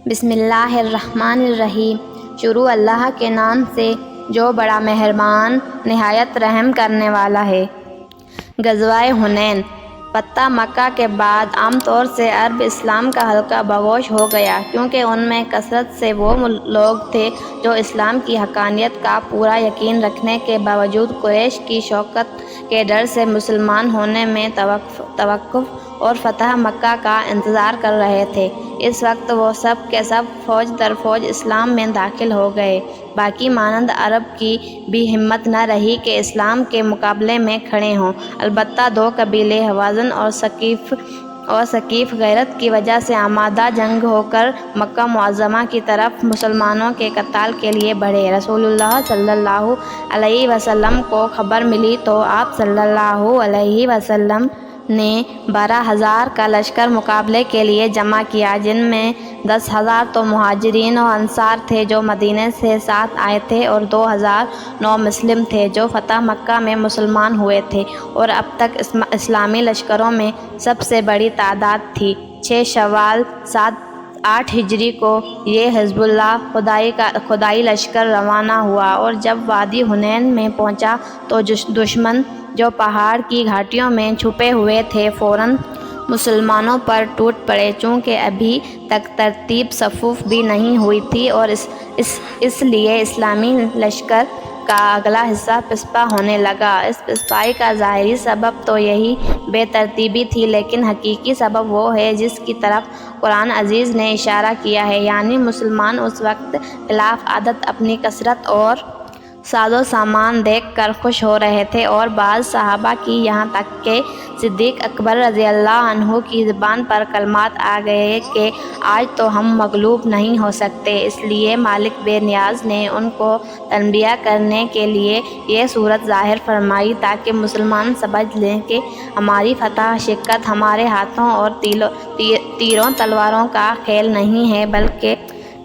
بسم اللہ الرحمن الرحیم۔ شروع اللہ کے نام سے جو بڑا مہربان نہایت رحم کرنے والا ہے۔ غزوہ حنین۔ فتح مکہ کے بعد عام طور سے عرب اسلام کا ہلکا بگوش ہو گیا، کیونکہ ان میں کثرت سے وہ لوگ تھے جو اسلام کی حقانیت کا پورا یقین رکھنے کے باوجود قریش کی شوکت کے ڈر سے مسلمان ہونے میں توقف اور فتح مکہ کا انتظار کر رہے تھے۔ اس وقت وہ سب کے سب فوج در فوج اسلام میں داخل ہو گئے۔ باقی مانند عرب کی بھی ہمت نہ رہی کہ اسلام کے مقابلے میں کھڑے ہوں۔ البتہ دو قبیلے ہوازن اور ثقیف غیرت کی وجہ سے آمادہ جنگ ہو کر مکہ معظمہ کی طرف مسلمانوں کے قتال کے لیے بڑھے۔ رسول اللہ صلی اللہ علیہ وسلم کو خبر ملی تو آپ صلی اللہ علیہ وسلم نے 12,000 کا لشکر مقابلے کے لیے جمع کیا، جن میں 10,000 تو مہاجرین و انصار تھے جو مدینے سے ساتھ آئے تھے، اور 2,000 نو مسلم تھے جو فتح مکہ میں مسلمان ہوئے تھے اور اب تک اسلامی لشکروں میں سب سے بڑی تعداد تھی۔ 6 شوال 8 ہجری کو یہ حزب اللہ خدائی لشکر روانہ ہوا، اور جب وادی حنین میں پہنچا تو دشمن جو پہاڑ کی گھاٹیوں میں چھپے ہوئے تھے فوراً مسلمانوں پر ٹوٹ پڑے، چونکہ ابھی تک ترتیب صفوف بھی نہیں ہوئی تھی، اور اس لیے اسلامی لشکر کا اگلا حصہ پسپا ہونے لگا۔ اس پسپائی کا ظاہری سبب تو یہی بے ترتیبی تھی، لیکن حقیقی سبب وہ ہے جس کی طرف قرآن عزیز نے اشارہ کیا ہے، یعنی مسلمان اس وقت خلاف عادت اپنی کثرت اور ساز و سامان دیکھ کر خوش ہو رہے تھے، اور بعض صحابہ کی یہاں تک کہ صدیق اکبر رضی اللہ عنہ کی زبان پر کلمات آ گئے کہ آج تو ہم مغلوب نہیں ہو سکتے۔ اس لیے مالک بے نیاز نے ان کو تنبیہ کرنے کے لیے یہ صورت ظاہر فرمائی تاکہ مسلمان سمجھ لیں کہ ہماری فتح شکست ہمارے ہاتھوں اور تیروں تلواروں کا کھیل نہیں ہے، بلکہ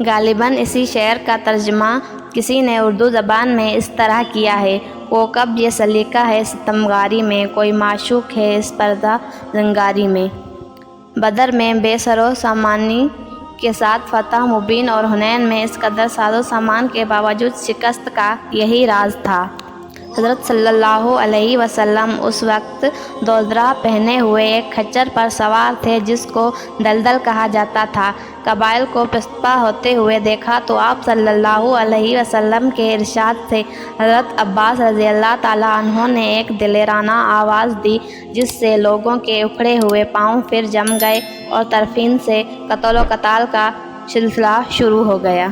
غالباً اسی شعر کا ترجمہ کسی نے اردو زبان میں اس طرح کیا ہے: کوکب یہ سلیقہ ہے ستمگاری میں، کوئی معشوق ہے اس پردہ زنگاری میں۔ بدر میں بے سر و سامانی کے ساتھ فتح مبین اور حنین میں اس قدر ساز و سامان کے باوجود شکست کا یہی راز تھا۔ حضرت صلی اللہ علیہ وسلم اس وقت دوزرہ پہنے ہوئے ایک کھچر پر سوار تھے جس کو دلدل کہا جاتا تھا۔ قبائل کو پسپا ہوتے ہوئے دیکھا تو آپ صلی اللہ علیہ وسلم کے ارشاد سے حضرت عباس رضی اللہ تعالیٰ عنہ نے ایک دلیرانہ آواز دی، جس سے لوگوں کے اکھڑے ہوئے پاؤں پھر جم گئے اور طرفین سے قتل و قتال کا سلسلہ شروع ہو گیا۔